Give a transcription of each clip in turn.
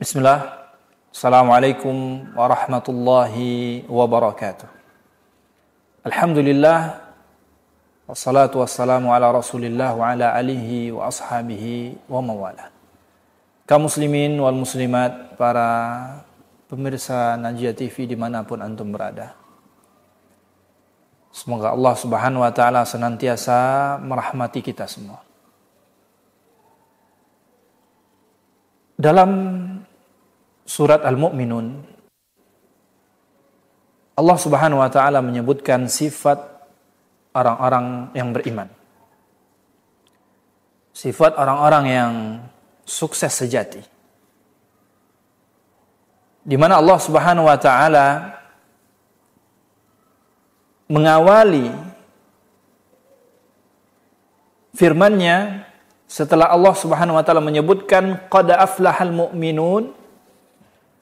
Bismillah. Assalamualaikum warahmatullahi wabarakatuh. Alhamdulillah. Wassalatu wassalamu ala rasulillah wa ala alihi wa ashabihi wa mawala. Kaum muslimin wal muslimat, para pemirsa Najia TV dimanapun antum berada, semoga Allah subhanahu wa ta'ala senantiasa merahmati kita semua. Dalam surat Al-Mu'minun, Allah subhanahu wa ta'ala menyebutkan sifat orang-orang yang beriman. Sifat orang-orang yang sukses sejati. Di mana Allah subhanahu wa ta'ala mengawali firman-Nya setelah Allah subhanahu wa ta'ala menyebutkan qad aflahal mu'minun,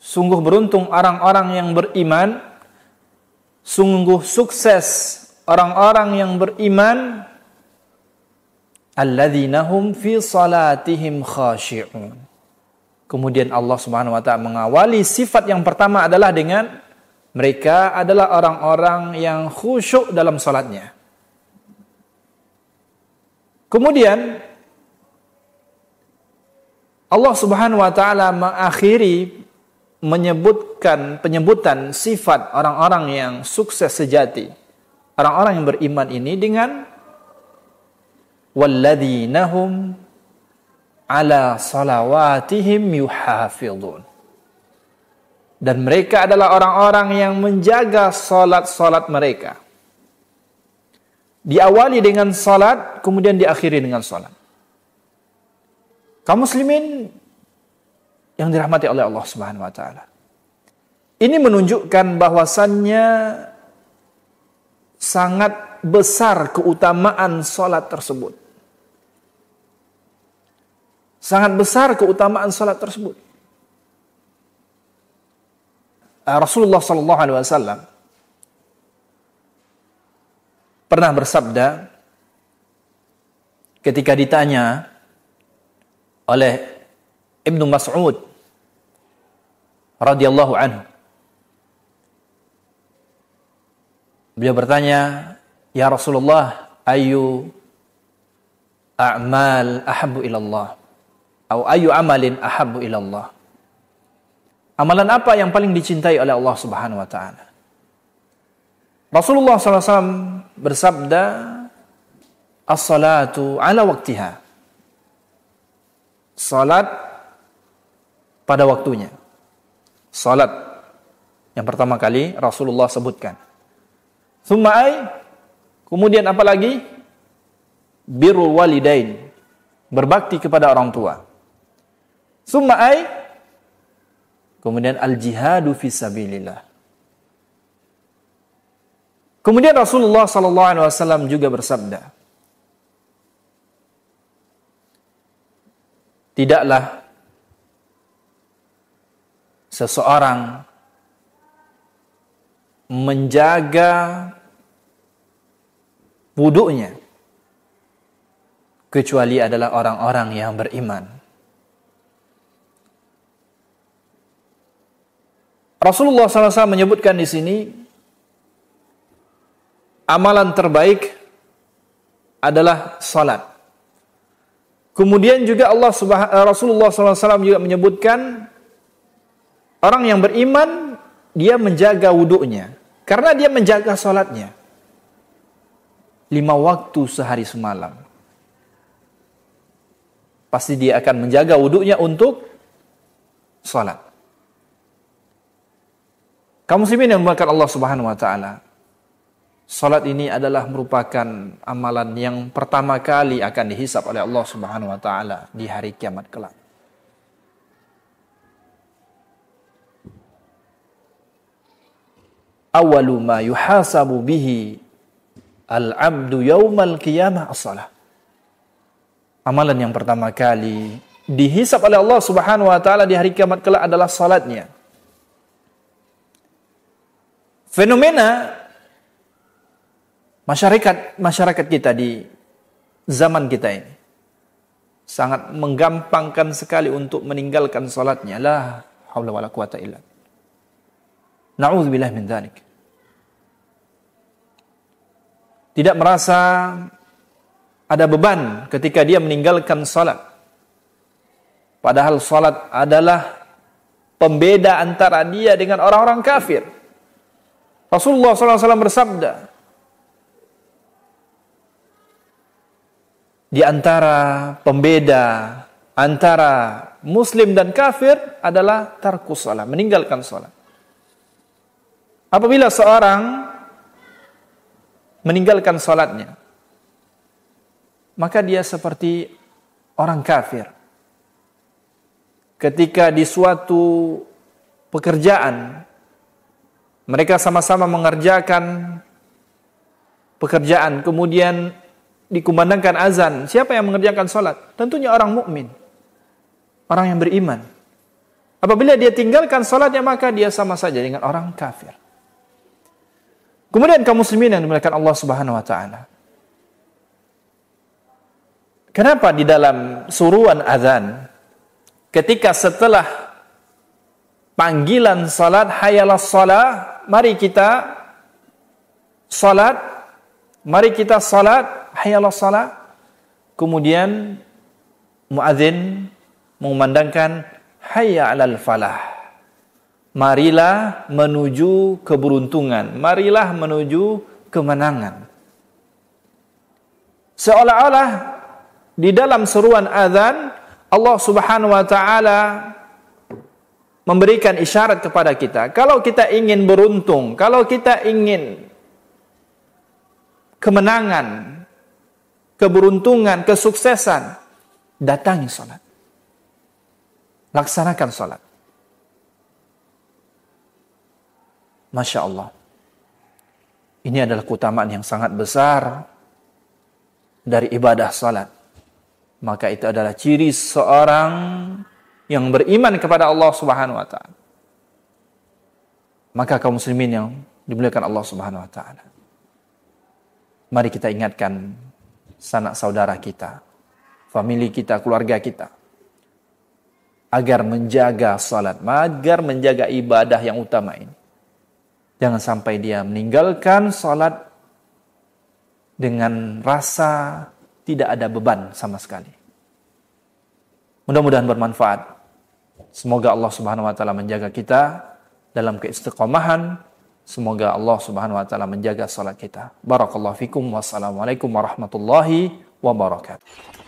sungguh beruntung orang-orang yang beriman, sungguh sukses orang-orang yang beriman, alladzina hum fi salatihim khashi'un. Kemudian Allah subhanahu wa ta'ala mengawali sifat yang pertama adalah dengan mereka adalah orang-orang yang khusyuk dalam salatnya. Kemudian Allah subhanahu wa ta'ala mengakhiri penyebutan sifat orang-orang yang sukses sejati, orang-orang yang beriman ini dengan walladzina hum ala salawatihim yuhafidhun. Dan mereka adalah orang-orang yang menjaga salat-salat mereka. Diawali dengan salat, kemudian diakhiri dengan salat. Kaum muslimin yang dirahmati oleh Allah Subhanahu wa taala. Ini menunjukkan bahwasannya sangat besar keutamaan salat tersebut. Sangat besar keutamaan salat tersebut. Rasulullah sallallahu alaihi wasallam pernah bersabda ketika ditanya oleh Ibnu Mas'ud radhiyallahu anhu. Beliau bertanya, "Ya Rasulullah, ayu a'mal ahabbu ilallah? Atau ayu amalin ahabbu ilallah?" Amalan apa yang paling dicintai oleh Allah Subhanahu wa taala? Rasulullah SAW bersabda, "As-salatu ala waktiha." Salat pada waktunya. Salat yang pertama kali Rasulullah sebutkan. Tsumma kemudian apa lagi? Birrul walidain, berbakti kepada orang tua. Tsumma kemudian al-jihadu fisabilillah. Kemudian Rasulullah sallallahu alaihi wasallam juga bersabda, tidaklah seseorang menjaga wudunya kecuali adalah orang-orang yang beriman. Rasulullah SAW menyebutkan di sini amalan terbaik adalah salat. Kemudian juga Rasulullah SAW juga menyebutkan orang yang beriman dia menjaga wudunya karena dia menjaga salatnya 5 waktu sehari semalam. Pasti dia akan menjaga wudunya untuk salat. Kaum muslimin yang dimuliakan Allah Subhanahu wa taala, salat ini adalah merupakan amalan yang pertama kali akan dihisab oleh Allah Subhanahu wa taala di hari kiamat kelak. Awwalu ma yuhasabu bihi al-'abdu yaumal qiyamah as-shalah. Amalan yang pertama kali dihisab oleh Allah Subhanahu wa taala di hari kiamat kelak adalah salatnya. Fenomena masyarakat kita di zaman kita ini sangat menggampangkan sekali untuk meninggalkan salatnya. Lah, haula wala quwata illa billah. Na'udzubillah min dzalik. Tidak merasa ada beban ketika dia meninggalkan salat. Padahal salat adalah pembeda antara dia dengan orang-orang kafir. Rasulullah SAW bersabda, di antara pembeda antara muslim dan kafir adalah tarkus salat, meninggalkan salat. Apabila seorang meninggalkan salatnya, maka dia seperti orang kafir. Ketika di suatu pekerjaan, mereka sama-sama mengerjakan pekerjaan, kemudian dikumandangkan azan. Siapa yang mengerjakan salat? Tentunya orang mukmin, orang yang beriman. Apabila dia tinggalkan salatnya, maka dia sama saja dengan orang kafir. Kemudian kaum muslimin yang dimuliakan Allah Subhanahu wa taala. Kenapa di dalam suruhan azan ketika setelah panggilan salat hayalas shalah, mari kita salat, mari kita salat, hayalas shalah, kemudian muadzin mengumandangkan hayya 'alal falah. Marilah menuju keberuntungan, marilah menuju kemenangan. Seolah-olah di dalam seruan azan Allah Subhanahu wa taala memberikan isyarat kepada kita, kalau kita ingin beruntung, kalau kita ingin kemenangan, keberuntungan, kesuksesan, datangi salat. Laksanakan salat. Masya Allah. Ini adalah keutamaan yang sangat besar dari ibadah salat. Maka itu adalah ciri seorang yang beriman kepada Allah Subhanahu wa taala. Maka kaum muslimin yang dimuliakan Allah Subhanahu wa taala, mari kita ingatkan sanak saudara kita, famili kita, keluarga kita, agar menjaga salat, agar menjaga ibadah yang utama ini. Jangan sampai dia meninggalkan salat dengan rasa tidak ada beban sama sekali. Mudah-mudahan bermanfaat. Semoga Allah Subhanahu wa taala menjaga kita dalam keistiqomahan. Semoga Allah Subhanahu wa taala menjaga salat kita. Barakallahu fikum. Wassalamualaikum warahmatullahi wabarakatuh.